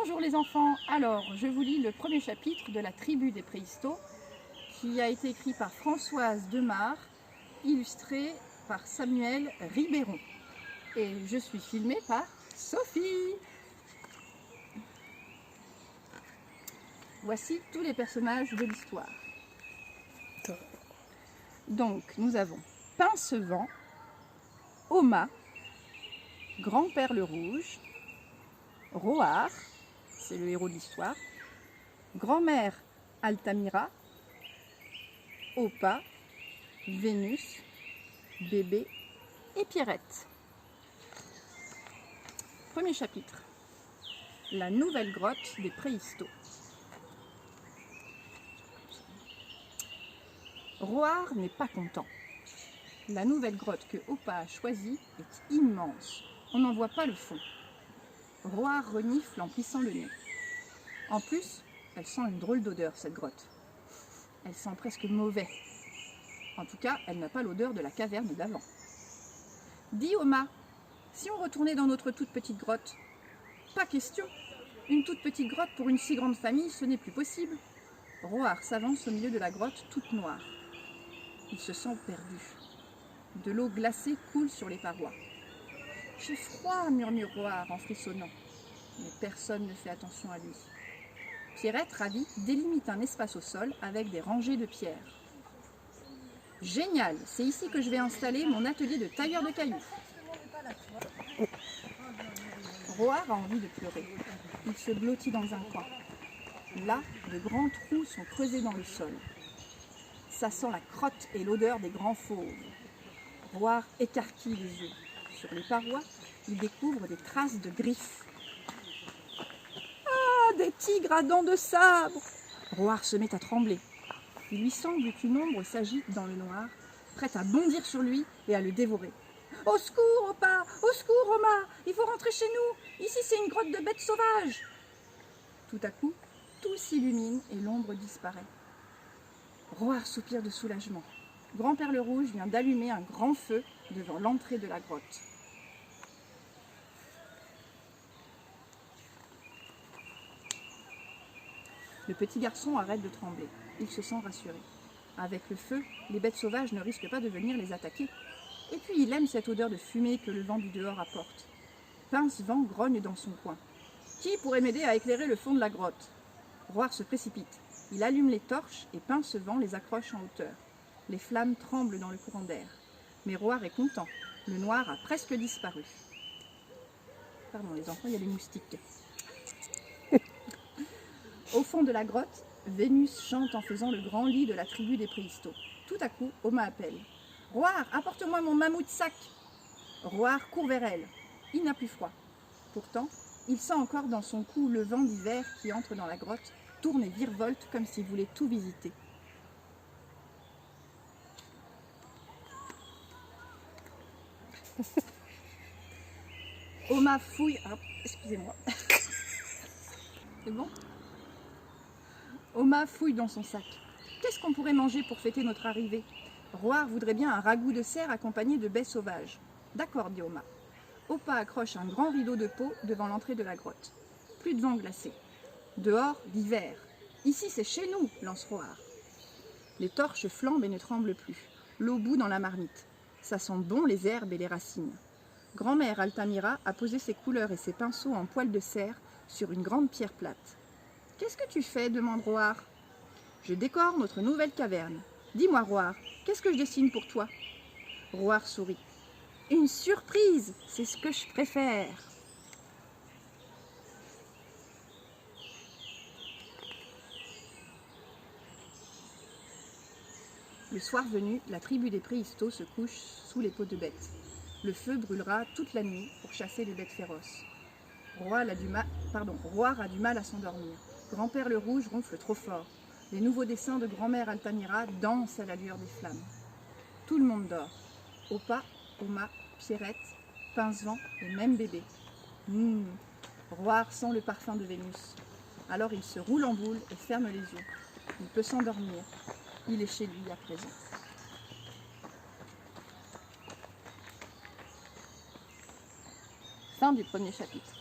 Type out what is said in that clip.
Bonjour les enfants, alors je vous lis le premier chapitre de la tribu des préhistos qui a été écrit par Françoise Demar, illustré par Samuel Ribéron. Et je suis filmée par Sophie. Voici tous les personnages de l'histoire. Donc nous avons Pincevent, Oma, Grand-Père le Rouge, Roar, c'est le héros de l'histoire, Grand-Mère Altamira, Opa, Vénus, Bébé et Pierrette. Premier chapitre. La nouvelle grotte des préhistos. Roar n'est pas content. La nouvelle grotte que Opa a choisie est immense. On n'en voit pas le fond. Roar renifle en plissant le nez. En plus, elle sent une drôle d'odeur, cette grotte. Elle sent presque mauvais. En tout cas, elle n'a pas l'odeur de la caverne d'avant. Dis Oma, si on retournait dans notre toute petite grotte? Pas question. Une toute petite grotte pour une si grande famille, ce n'est plus possible. Roar s'avance au milieu de la grotte toute noire. Il se sent perdu. De l'eau glacée coule sur les parois. « J'ai froid » murmure Roar en frissonnant. Mais personne ne fait attention à lui. Pierrette, ravie, délimite un espace au sol avec des rangées de pierres. « Génial, c'est ici que je vais installer mon atelier de tailleur de cailloux. » Roar a envie de pleurer. Il se blottit dans un coin. Là, de grands trous sont creusés dans le sol. Ça sent la crotte et l'odeur des grands fauves. Roar écarquille les yeux. Sur les parois, il découvre des traces de griffes. Ah, des tigres à dents de sabre! Roar se met à trembler. Il lui semble qu'une ombre s'agite dans le noir, prête à bondir sur lui et à le dévorer. « Au secours, Opa! Au secours, Oma! Il faut rentrer chez nous! Ici, c'est une grotte de bêtes sauvages !» Tout à coup, tout s'illumine et l'ombre disparaît. Roar soupire de soulagement. Grand-Père le Rouge vient d'allumer un grand feu devant l'entrée de la grotte. Le petit garçon arrête de trembler. Il se sent rassuré. Avec le feu, les bêtes sauvages ne risquent pas de venir les attaquer. Et puis il aime cette odeur de fumée que le vent du dehors apporte. Pincevent grogne dans son coin. Qui pourrait m'aider à éclairer le fond de la grotte? Roar se précipite. Il allume les torches et Pincevent les accroche en hauteur. Les flammes tremblent dans le courant d'air. Mais Roar est content. Le noir a presque disparu. Pardon les enfants, il y a des moustiques. Au fond de la grotte, Vénus chante en faisant le grand lit de la tribu des préhistos. Tout à coup, Oma appelle. « Roar, apporte-moi mon mammouth sac !» Roar court vers elle. Il n'a plus froid. Pourtant, il sent encore dans son cou le vent d'hiver qui entre dans la grotte, tourne et virevolte comme s'il voulait tout visiter. Oma fouille... Ah, excusez-moi. C'est bon? Oma fouille dans son sac. Qu'est-ce qu'on pourrait manger pour fêter notre arrivée? Roar voudrait bien un ragoût de cerf accompagné de baies sauvages. D'accord, dit Oma. Opa accroche un grand rideau de peau devant l'entrée de la grotte. Plus de vent glacé. Dehors, l'hiver. Ici, c'est chez nous, lance Roar. Les torches flambent et ne tremblent plus. L'eau bout dans la marmite. Ça sent bon les herbes et les racines. Grand-mère Altamira a posé ses couleurs et ses pinceaux en poil de cerf sur une grande pierre plate. « Qu'est-ce que tu fais » demande Roar. « Je décore notre nouvelle caverne. Dis-moi, Roar, qu'est-ce que je dessine pour toi ?» Roar sourit. « Une surprise, c'est ce que je préfère. » Le soir venu, la tribu des préhistos se couche sous les peaux de bêtes. Le feu brûlera toute la nuit pour chasser les bêtes féroces. Roar a du mal à s'endormir. Grand-Père le Rouge ronfle trop fort. Les nouveaux dessins de grand-mère Altamira dansent à la lueur des flammes. Tout le monde dort. Opa, Oma, Pierrette, Pincevent et même Bébé. Roar sent le parfum de Vénus. Alors il se roule en boule et ferme les yeux. Il peut s'endormir. Il est chez lui à présent. Fin du premier chapitre.